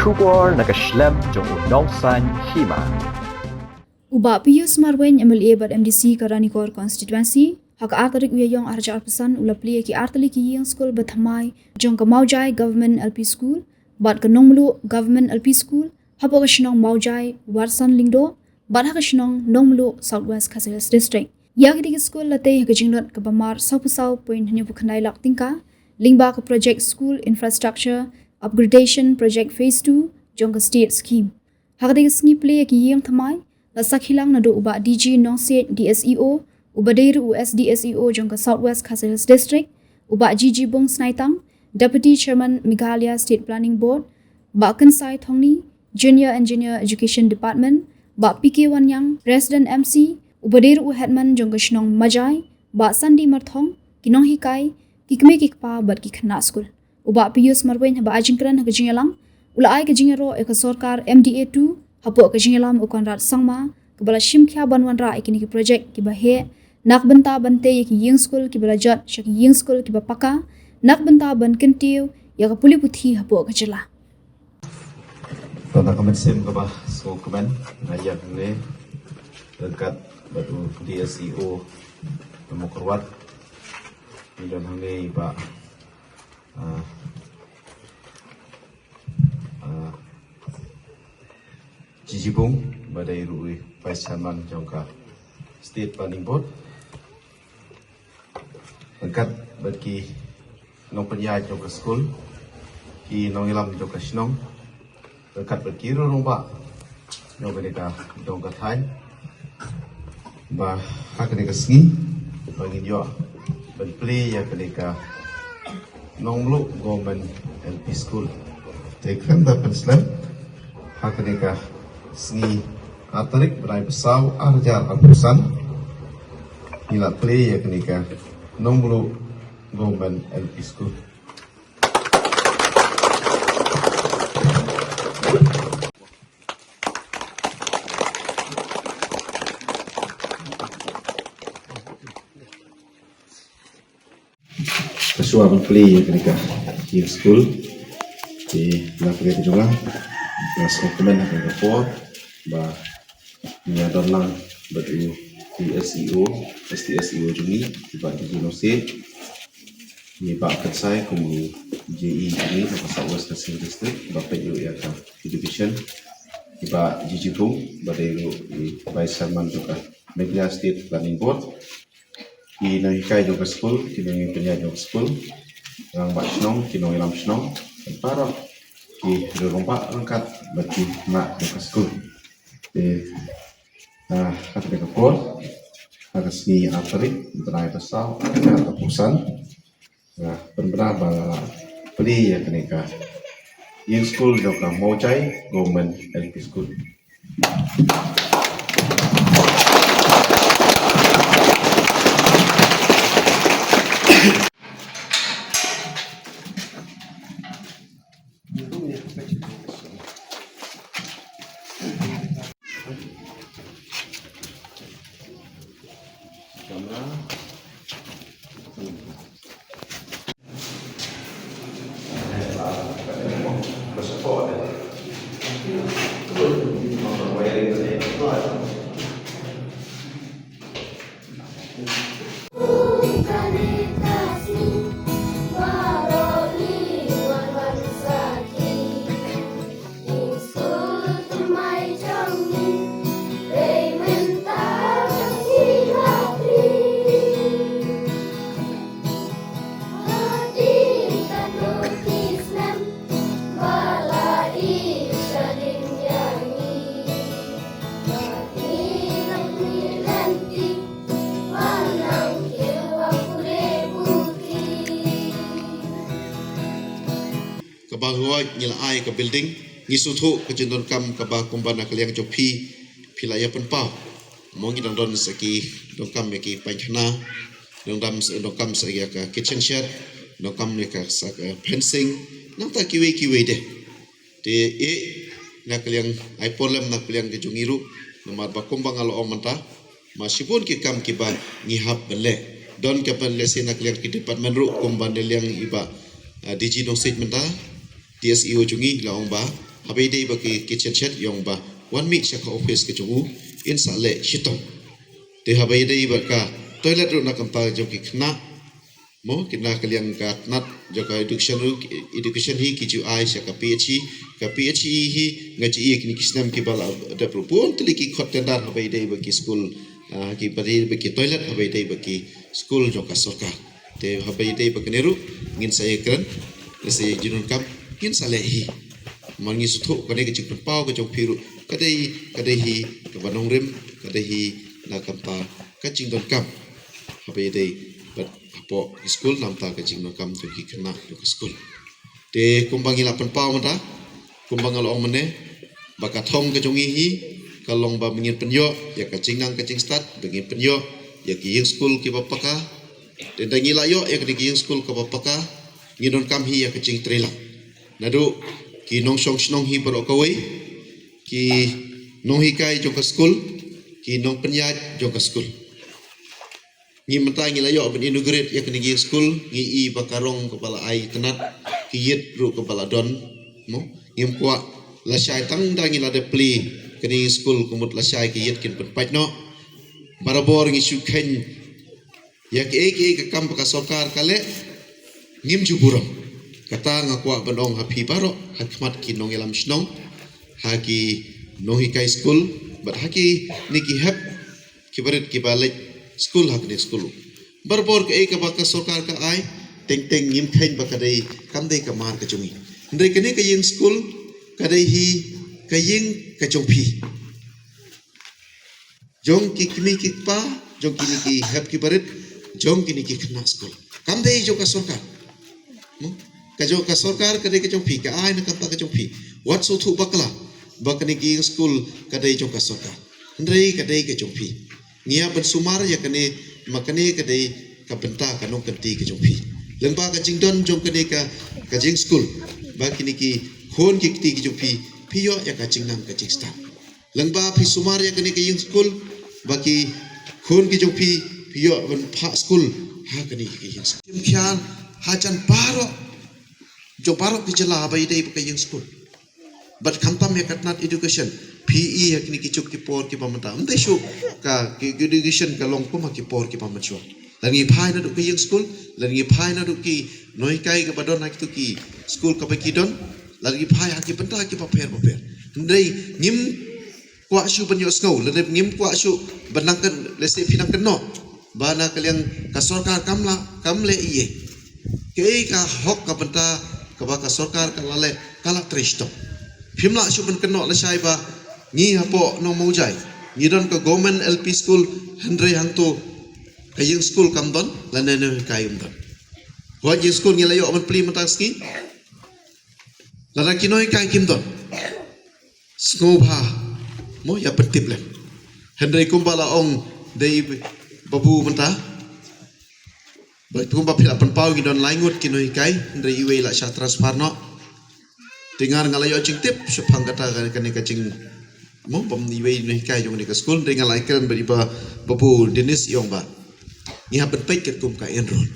Shubor nakaslem jong unongsan hima. Uba Pius Marwen MLA bad MDC Karanikor constituency hak artarik uyayong arja arpesan ulapli ki artali ki yang school bathamai jong ka Maujai government LP school bad ka Nongmlu government LP school hapo ka shinong Maujai Warsan Lingdo bad hak shinong Nongmlu Southwest Caselas district yak di school late hak jinglot ka bamar sapusau point hanya bukhanai lak tingka lingba ka project school infrastructure upgradation project phase 2 jong ka state scheme hak di sngi play ki yang thamai lasak hilang nado uba DG Nongset DSEO uba Deiru USDSEO jongka Southwest Caselas District uba GG Bung Snaitang Deputy Chairman Meghalaya State Planning Board ba Kansai Thongni Junior Engineer Education Department ba PK Wanyang Resident MC uba Deiru Headman jongka Shnong Majai ba Sandi Marthong kinong hikai kikme kikpa bat kikna school uba Pius Marwen ba ajingkran hagajingalang ula ai kajingero eka sorkar MDA 2 hapo kajingalam ukonrat sangma kebala shimkya banwan ra ikini ki project ki bahe nak benta bante ki ying school ki bala jat shaki ying school ki bapaka nak benta ban kentiu ya ka puli puthi hapo kajela pada kemensim ke bah so kemen ngajak ni dekat batu DSEO temu kerwat dan hangi pak Jijibung badai rui Vice Chairman jongka State Planning Board dekat bagi nong penyai jongka school ki nong ilam jongka Shnong dekat bagi rongba nong mereka jongka Thai bah hak mereka sengi bagi dia berplay ya mereka nong lu government LP school tekan dapat Islam hak mereka sengi atarik berai besau arjar abusan nila play ya kenika nombulu government LP school kesuar play ya kenika di school di belakang juga kelas dokumen akan report ba menyadar lang batu STSEO jungi tiba di Genosit ni Pak Kersai kumu JE ini ke Southwest Caselas District Bapak Yo ya ka Education tiba Jijibung badai Vice Chairman juga Meghalaya State Planning Board di nahikai juga school kini penyai juga school yang Mbak Shnong kini ilam Shnong para di rumah lengkap bagi mak juga school kata mereka pun harus ni atarik berai besar atau pusan benar bahwa beli ya mereka in school juga Maujai government LP school bahwa nyilai ke building ngisutu ke jendon kam ke bah kumbana ke liang jopi pilaya penpau mongi don seki don kam ki panjana don kam seki ke kitchen shed don kam ke fencing nang ta kiwe deh de nak liang ai problem nak liang ke jungiru nomor ba kumbang alo omanta masipun ki kam ki ba ngihap bele don ke pen lesen nak liang ki department ru kumban liang iba DG Nongset menta DSEO jungi laong ba habai dei ba ki chat yong ba one week sha ka office ke chu in sa le shitong te habai dei ba ka toilet ru na kam ta jong ki khna mo kina kaliang ka nat joka education hi ki chu ai sha ka PhD hi ngaji ki kisnam ki bala da propon tli ki khot tendar habai dei ba ki school ki bari ba ki toilet habai dei ba ki school joka sarkar te habai dei ba keneru ngin saya kran se jinun kam kin sale hi mangi su tho kane ki chikun pau ka jong phiru kadai hi ka banong rem kadai hi na kampa ka chingdon kam habai dei but apo school namta ka jingno kam tu ki kena tu school te kumbangi lapan pau mata kumbangal ong mane baka thong ka jongi hi kalong ba mingin penyo ya ka jingnang ka jing start bengin penyo ya ki yeng school ki bapaka te dangi layo ya ki yeng school ka bapaka ngidon kam hi ya ka jing trela nadu ki nong song snong hi baro kawai ki nong hi kai jong ka school ki nong penyaj jong ka school ngi mata ngi layo ben inaugurate ya kini school ngi I bakarong kepala ai tenat ki yet ru kepala don mo ngim kwa la shai tang da ngi la de pli kini school kumut la shai ki yet kin pen paj no barabor ngi su khen ya ki ka kam ka sarkar kale ngim juburong kata ngakwa benong happy baro hakmat ki nong elam snong haki nohi kai school but haki niki hap kibaret ki balek school hak ni school barbor ke ka baka sarkar ka ai teng ngim khain baka dei kam dei ka mar ka chungi ndai kene ka yeng school ka dei hi ka yeng ka chongphi jong ki kimi ki pa jong kini ki hap ki baret jong kini ki khna school kam dei jo ka sarkar ka jo ka sarkar ka dei ka chongphi ka ai na kam ta ka chongphi what so thu bakla bakani ki school ka dei jo ka sarkar ndai ka dei ka chongphi ngia ban sumar ya kane makane kadai ka benta ka nong kanti ka jongphi lengba ka jingdon jong kane ka jing school ba kini ki khon ki ti ki jongphi phiyo ya ka jingnam ka jingsta lengba phi sumar ya kane ka jing school ba ki khon ki jongphi phiyo ban pha school ha kane ki jing tim khyal ha chan paro jo paro ki jala ba idei ka jing school but khamtam ya katnat education PE yakni ki chuk ki por ki pamata amte shu ka ki education ka long ko ma ki por ki pamacho langi phai na du ki yung school langi phai na du ki noi kai ka badon ha ki ki school ka ba ki don langi phai ha ki penta ki pa pher ndai ngim kwa shu ban yo snow le ngim kwa shu banang kan le se pinang kan no bana kaliang ka sarkar kamle iye ke ka hok ka penta ka ba ka sarkar ka lale kala tristo phimla shu ban kan no la shai ba ngi hapo no maujai ngi don ka government LP school handre hangto kayeng school kam don lanene kayum don wa jing school ngi layo man pli matang ski lana kinoi kay kim don skobha mo ya petip le handre kumbala ong dei babu menta ba kumba phila pan pau ngi don laingut kinoi kay handre iwe la sha transfer no tingar ngalayo jing tip supang kata kan ka jing mo pam ni wei ni kai jong ni ka school dengan lai kan beri ba babu Dennis yong ba ni ha pen ket kum ka enroll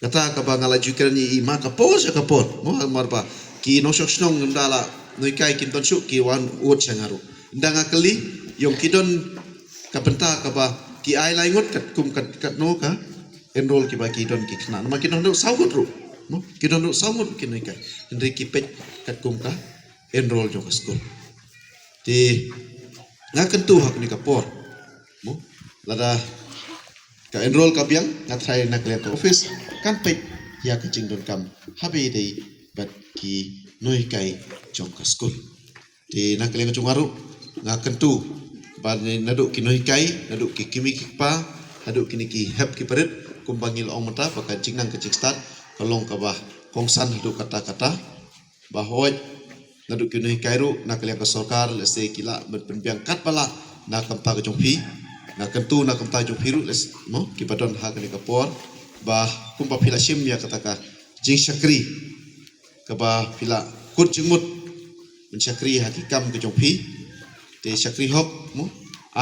kata ka ba ngala juker ni ma ka pos ka por mo mar ba ki no shok snong ndala noi kai kin ton su ki wan ut sangaru ndanga kali yong kidon ka penta ka ba ki ai lai ngot kat kum kat no ka enroll ki ba ki don ki khna ma ki no saut ru mo ki don saut ki noi kai ndri ki pet kat kum ka enroll jong ka school ti ngakan tu hak ni ka por mo lada ka enroll ka biang nga try na kle ka office kan pe ya ka jingdon kam habi dei bat ki noi kai jong ka school ti na kle ka chungaru ngakan tu ba nadu ki noi kai nadu ki kimi ki pa nadu kini ki hep ki parit kumbangil ong mata paka jingnang ka jikstat kalong ka ba kongsan hadu kata-kata bahwa nadu kinoi kairu na kalian ka sarkar lese kila berpenbiang kat pala na kamta ka jongphi na kentu na kamta jongphi ru les mo ki padon ha kali ka por ba kumpa phila shim ya kata ka jing shakri ka ba phila kut jingmut men shakri ha ki kam ka jongphi te shakri hok mo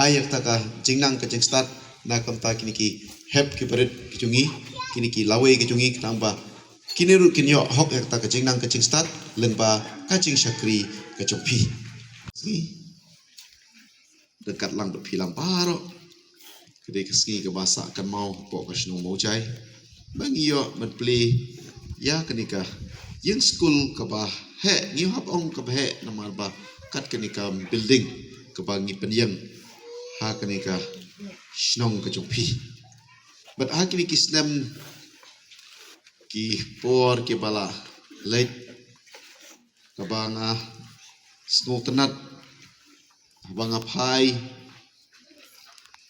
ayak ta ka jingnang ka jing start na kamta kini ki hep ki berit ki jungi kini ki lawe ki jungi kitamba kini ru kinyo hok ek ta kacing nang kacing start lengba kacing syakri kacung pi ski dekat lang do pilang paro kedai keski ke basa kan mau pok kasnong mau jai bangi yo men play ya kenika yang school ke bah he ngiu hap ong ke he namar ba kat kenika building ke bangi penyang ha kenika snong kacung pi but ha kini kisnem ki por ki bala late kabanga snow tenat banga phai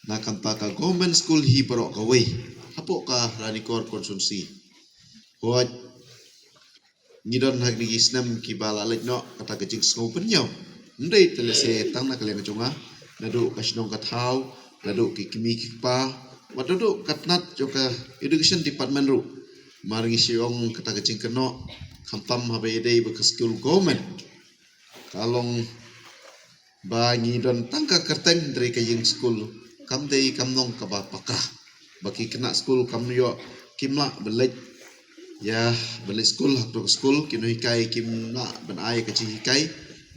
na kanta ka government school hi barok ka wei hapo ka ranikor konsumsi hoj nidon hagni isnam ki bala late no kata kecing snow penyo ndai telese tang na kalian chunga nadu kasnong ka thau nadu ki kimi ki pa wadadu katnat joka education department ru maringi siong kata kecing keno kampam habe dei be school government kalong bangi don tangka kerteng dari kaying school kam dei kam nong ka ba pakah baki kena school kam yo kimla belet ya belet school hakto school kino hikai kimna ben ai ka chi hikai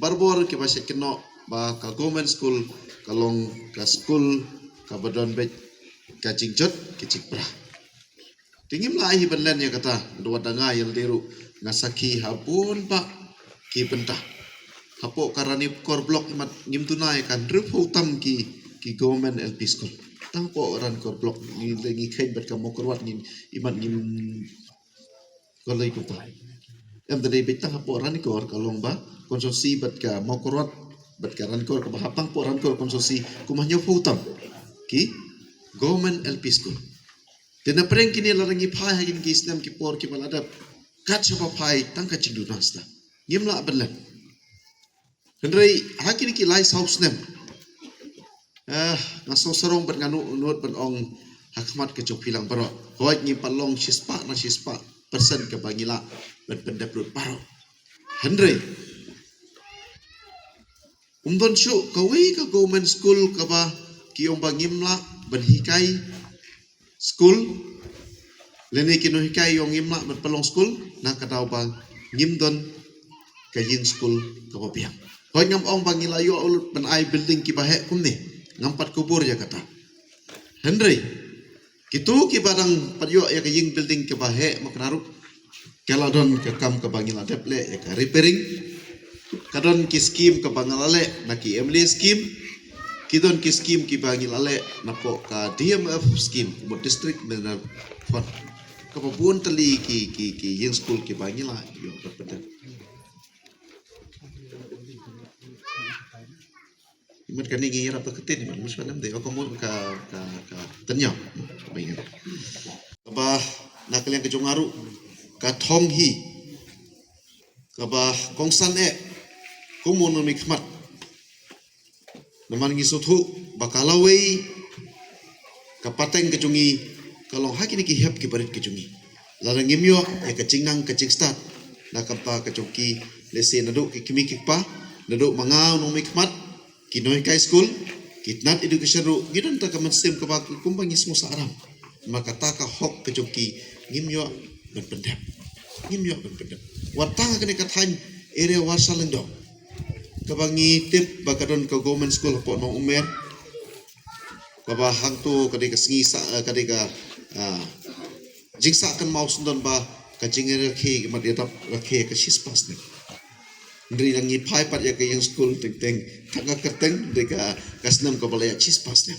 barbor ki ba keno ba ka government school kalong ka school ka badon bet ka jingjot ki cikpra tingim lai benlen ya kata dua danga yang diru ngasaki habun pak ki bentah hapo karani kor blok imat ngim tunai kan rup hutam ki government LP school tang po ran kor blok ni lagi kain bet kamu korwat ni imat ngim kolai kuta em tadi betang hapo ran kor kalong ba konsorsi bet ka mau korwat bet ka ran kor ka hapang po ran kor konsorsi kumahnya hutam ki government LP school Tena pereng kini larangi pai hagin ki Islam ki por ki maladap kat siapa pai tangka cindu nasta ngimla benlan hendrai hakin ki lai saus nem ngaso serong ber nganu unut ben ong hakmat ke pilang baro hoit ngi palong sispa na sispa persen ke bangila ben pendap rut baro hendrai umdon syu kawi ka government school ka ba ki ong bangimla ben hikai school lene kino hikai yong imla berpelong school na kadau bang ngimdon kaying school kapapiang hoy ngam ong bang ilayo ulut ben ai building ki bahe kumne ngampat kubur ya kata Henry kitu ki barang padyo ya kaying building ki bahe maknaru kaladon ke kam ke bangila deple ya ka repairing kadon ki scheme ke bangalale na ki emle scheme kidon ki scheme ki bangil ale napo ka DMF scheme mo district menal fund kapabun tali ki yang school ki bangil la yo berpeda imat kani ngira pa ketin man musbalam de ko mo ka tanya baingan ba nakalian ke jongaru ka thong hi ka ba kongsan e kumun mi khmat naman ngisuthu bakalawai kapateng kecungi kalau hak ini kihap ki barit kecungi larang ngimyo ya kecing nang kecing start nakapa kecuki lese nadu ki kimi kikpa nadu mangau no mikmat kinoi kai school kitnat education ru gidon ta kaman sim ka bak kumbang ismo sa aram maka taka hok kecuki ngimyo ben pendap watang kene kathan area warsalendo kabangi tip bakadon ka government school po no umer baba hang tu kadika sngisa kadika jingsa kan mau sundon ba ka jingere ke mat yatap rakhe ka sispas ne ndri langi phai pat ya ka yang school teng thanga kateng deka kasnam ka balaya sispas ne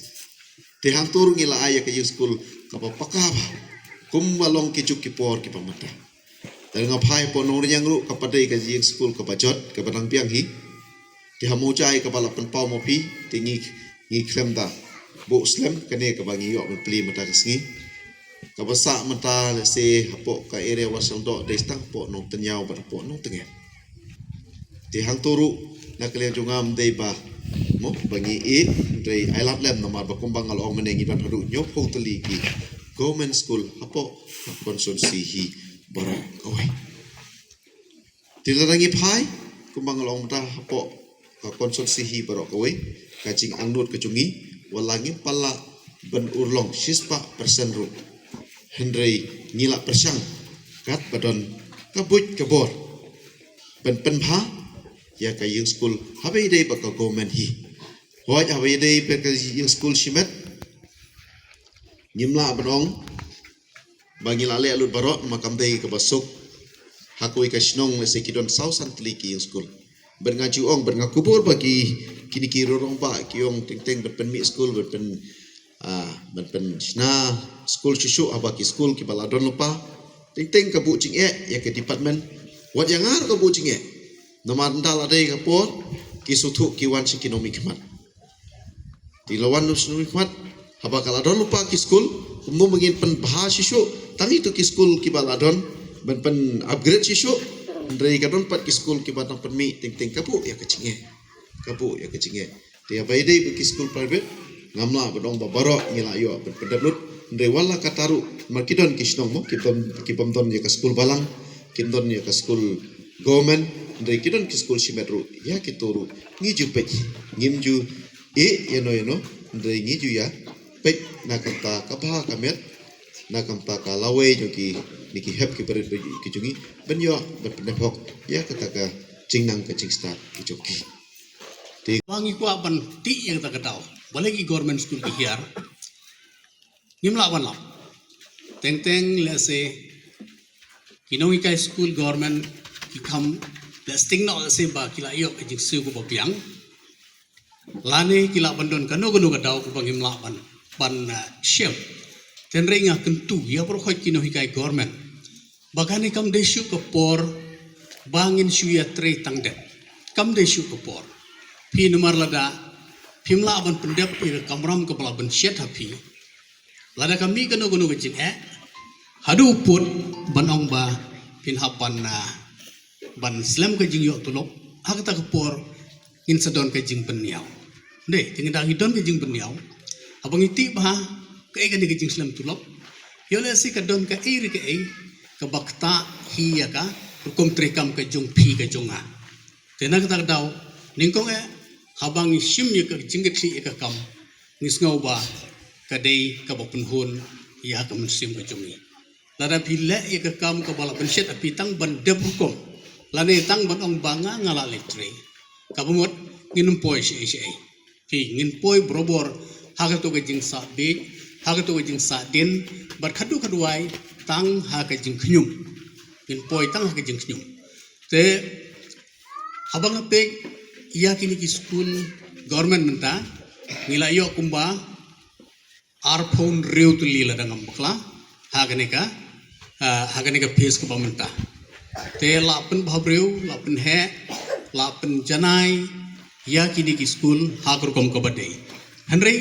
te hang tur ngila aya ka yang school ka pakaba kum walong ki chuk ki por ki pamata tengah phai po no yang ru ka padai ka yang school ka bajot ka banang piang hi di hamujai kepala penpau mopi tinggi ngiklem ta bu slam kene ke bangi yo beli mata kesngi kabasa mata lese hapo ka area wasang do destang po no tenyau pada po no tengah di hang turu nak kalian jungam dei ba mo bangi e dei ailat lem nama ba kumbang al ong menengi ban hadu nyop ho teli ki government school hapo konsumsi hi barang oi dilarangi phai kumbang al ong mata hapo konsumsi hi barok kawai kacing angnut kecungi walangi pala ben urlong sispa persen ru Henry ngila persang kat badon kabuj kabor ben penpha ya ka yung school habe dei ba ka government hi hoi habe dei pe ka yung school shimet nyimla banong bagi lale alut barot makam dei ka basuk hakui ka shnong le sekidon sausan tliki yung school berngaji ong bernakubur bagi kini kirorong ba kiong ting berpen mi school berpen berpen na school susu abaki school ki baladon lupa ting ka bu ching ya ke department wat yang ar ka bu ching nomor ndal ade ka por ki sutu ki wan sikinomi kmat di lawan nusnumi kmat haba kaladon lupa ki school umum mengin pen bahas susu tangi tu ki school ki baladon berpen upgrade susu dari kadon pat ki school ki batang permi ting kapu ya kecinge dia bayi ki school private ngamla bedong babaro ngilayo berpendablut dari wala kataru markidon ki snong mo ki pamdon ya ke school balang kindon ya ke school government dari kidon ki school simetru ya ki toru ngiju pej ngimju yeno dari ngiju ya pej nakanta kabha kamet nakamta ka lawe joki niki hep ki berit ki jungi benyo berpendapok ya kataka cingnang ke cingstar ki joki wangi ku aban ti yang tak tahu balagi government school ki hiar ngimla wan la teng le se kinongi kai school government ki kam le sting no se ba kila yo ke jing su ku bapiang lane kila bandon kanu ka daw ku bang ngimla ban ship ten ringa kentu ya pro khoi kinongi kai government bagani kam desu ko por bangin suya tre tangde kam desu ko por pi nomor lada pimla ban pendep kamram ke pelaban syet hapi lada kami kanu kecing hadu put ban ong ba pin hapan ban slam ke jing yok tulok hakata ke por in sedon ke jing peniau de jing dang idon ke jing peniau abang iti ba ke kan ke jing slam tulok yole si ke don ke iri ke bakta hiya ka hukum trekam ke jung pi ke jonga tena kata daw ningkong habang isim ya ke jingget si ka kam ngisngau ba kadai ka bapun hun ya ka musim ka jungi lada bila ya ka kam ka bala penset api tang ban deb hukum lane tang ban ong banga ngala letre ka bumot nginum poi si ki ngin poi brobor haga to ka jing sa be haga to ka jing sa den bar khadu khaduai tang ha ka jing khnyum ngin poi tang ha ka jing khnyum te habang ape iya kini ki school government menta nilayo kumba arphone reu tu lila dangam bakla hagane ka face ko pamenta te lapen bhabreu lapen he lapen janai iya kini ki school hakur kom ko bade henry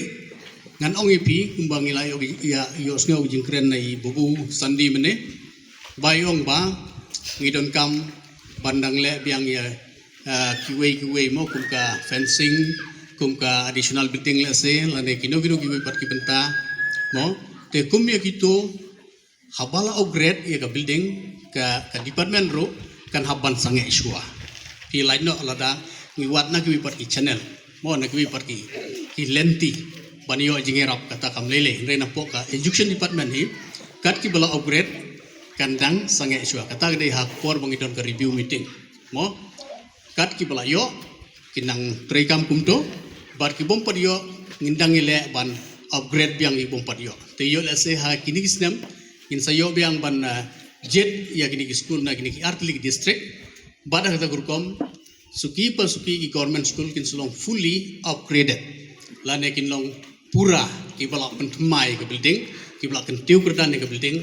ngan ong ipi kumba nilayo iya yos ngau jingkren nai bubu sandi mene bayong ba ngidon kam bandang le biang ya kiwei mo kumka fencing kumka additional building la se lane kino kiwei pat ki benta mo te kumya kito habala upgrade ya ka building ka department ro kan haban sange iswa ki lain no alada ngiwat na kiwei pat ki channel mo na kiwei pat ki lenti banyo jingerap kata kam lele rena poka education department hi kat ki bala upgrade kandang sange iswa kata gede hak por bangidon ka review meeting mo kat ki bala yo kinang trekam kumto bar ki bompad yo ngindang ile ban upgrade biang i bompad yo te yo la se ha kini kisnam in sayo biang ban jet ya kini ki school na kini ki artlik district bada kata gurkom suki ki government school kin sulong fully upgraded lane kin long pura ki bala penthmai ke building ki bala kin tiu kerdan ke building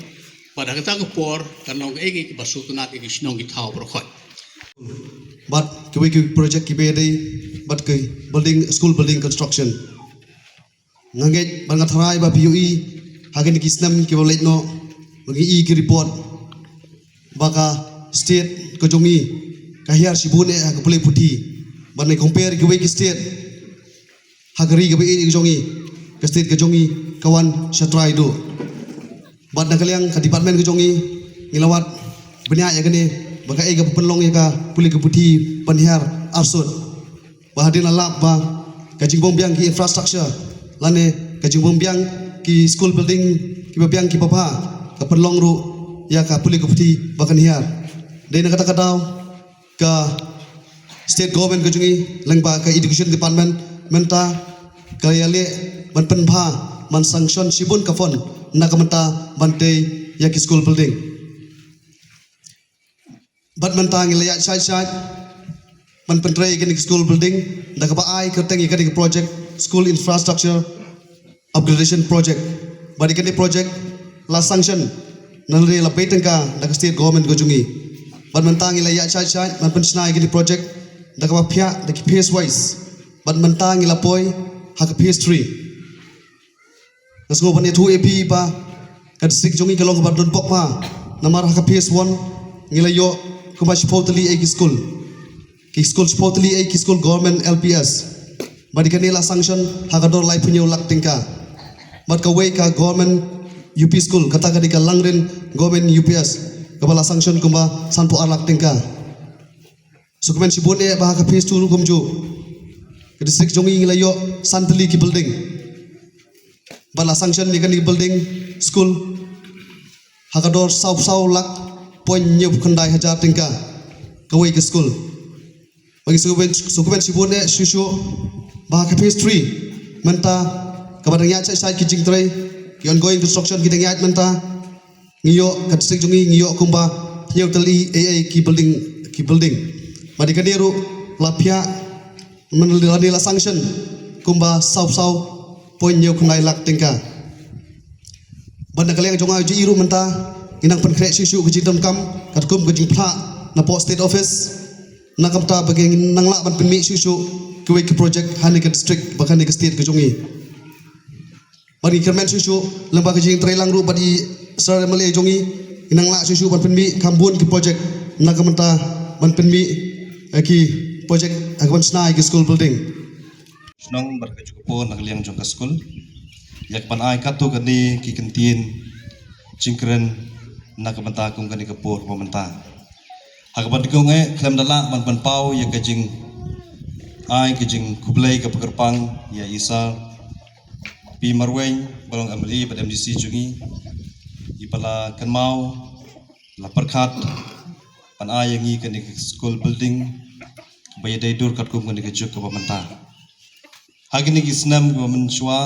pada kata ko por kanong egi ki basutunat egi snong ki thau prokhot but kiwi project kibe dei but ke building school building construction nganget bangat harai ba PUE hagen kisnam ki boleh no bagi ki report baka state ko jongi kahiar sibune ka boleh putih ban compare kiwi ki state hagari kiwi ki jongi ke state ke jongi kawan satrai do bad nakaliang ka department ke jongi ngilawat benya ya gene baka ega penlong ya ka pulih ke putih panhiar arsut bahadin alap ba kajing bom biang ki infrastructure lane kajing bom biang ki school building ki biang ki papa ka penlong ru ya ka puli kupti bakan hiar dei na kata-kata ka state government ka jungi lengba ka education department menta ka yale ban penpha man sanction sibun ka fon na ka menta bante ya ki school building bat menta ngilaya side man pentrei ki school building da ka ba ai ka tengi ka project school infrastructure upgradation project badi ka project la sanction nalre la petengka da state government go jungi ban mentang ila ya chai man pensnai gini project da ka pia da ki phase wise ban mentang ila poi ha ka phase 3 nasgo ban 2 ap pa ka sik jungi ka long ban don pok pa namar ha ka phase 1 ngila yo ko ba supposedly a school supposedly a school government lps badi ka nila sanction ha ka dor lai punyo lak tingka mat ka way ka government UP school kata ka di ka langren government UPS kabala sanction kumba sanpo arlak tingka so kemen si bone bah ka phase 2 kumju ke district jongi nglayo santli ki building bala sanction ni kan di building school hakador sau lak pon nyep khandai hajar tingka ka way ke school bagi so kemen si bone shushu bah ka phase 3 menta kabadang ya sai ki jing trai ki ongoing construction kita ngiat menta ngiyo kat sik jungi ngiyo kumba nyeu tali AA ki building badi kadiru lapia menelani la sanction kumba sau poin nyeu kunai lak tingka banda kalian jonga ji iru menta inang pen krek sisu ki jidam kam kat kum ki jing pha na po state office na kamta bagi nang la ban pen mi sisu ki project hani ka district bahkan ke state ki jongi bagi kermen susu lembaga jing trailang ru badi sara malay jongi inang la susu ban penmi kambun ki project na kamenta ban penmi ki project agban snai ki school building Senang berkecukup pun nak liang jong ke school yak pan ai katu kani ki kentin jingkren nak kamenta kum kani kapur pementa hakaban dikong klem dala ban pan pau yak jing ai ki jing kublai ke pekerpang ya isa Pi Marweng balong amli pada MDC jungi ipala kenmau la perkat pan ayangi kan di school building baya dai dur kat kum kan di juk ke pementa hagi ni isnam ke menchua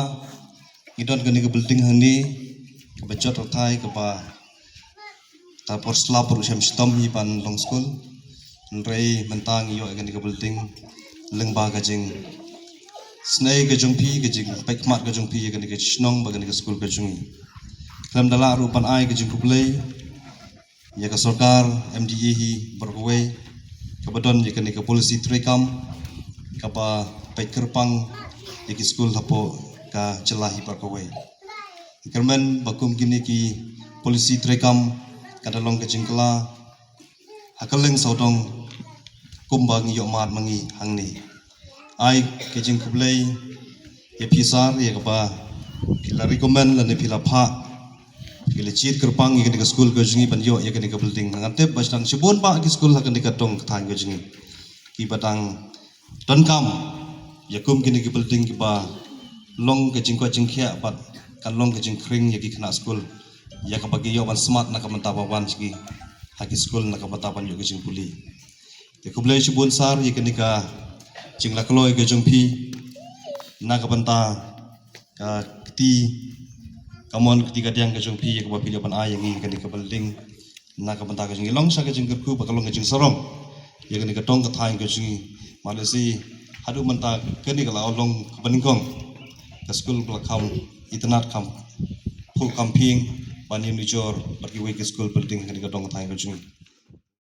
idon kan di building hani ke bajot rotai ke ba tapor slap urusan stom hi pan long school nrei mentang yo kan di building lengba gajing Snai ke jongpi ke jing pekmat ke jongpi ke ni ke snong bagan ke school ke jungi dalam dala rupan ai ke jing kublai ya ke sarkar MDA hi berkuai ke badon ya ke ni ke polisi trekam ke ba pekerpang ya ke school hapo ka celahi berkuai kermen bakum kini ki polisi trekam kadalong ke jingkla hakaleng saudong kumbang yo mat mangi hangni ai ke jing kublai ya pisar ya kapa kila recommend la ne pila pha kila chit kerpang ya ke school ke jingi ban yo ya ke building ngante basang sibon pa ke school ha ke tong thang ke jingi ki batang ton kam ya kum ke building ki ba long ke jing ko jing khia pat kan long ke jing kring ya ki khna school ya ka bagi yo ban smart na ka manta ban sigi ha ki school na ka mata ban yo ke jing puli ya kublai sibon sar ya ke jing la kloi ke jongpi na ka banta ka kti kamon kti ka diang ke jongpi ya ka pili pan ayangi ke ni ka building na ka banta ka jing long sa ke jing ku ba ka long ke jing sorong ya ke ni ka tong ka thai ke jing malesi hadu manta ke ni ka la long ka baningkong ka school ka kam itnat kam fu camping panin ni jor bagi we ke school building ke ni ka tong ka thai ke jing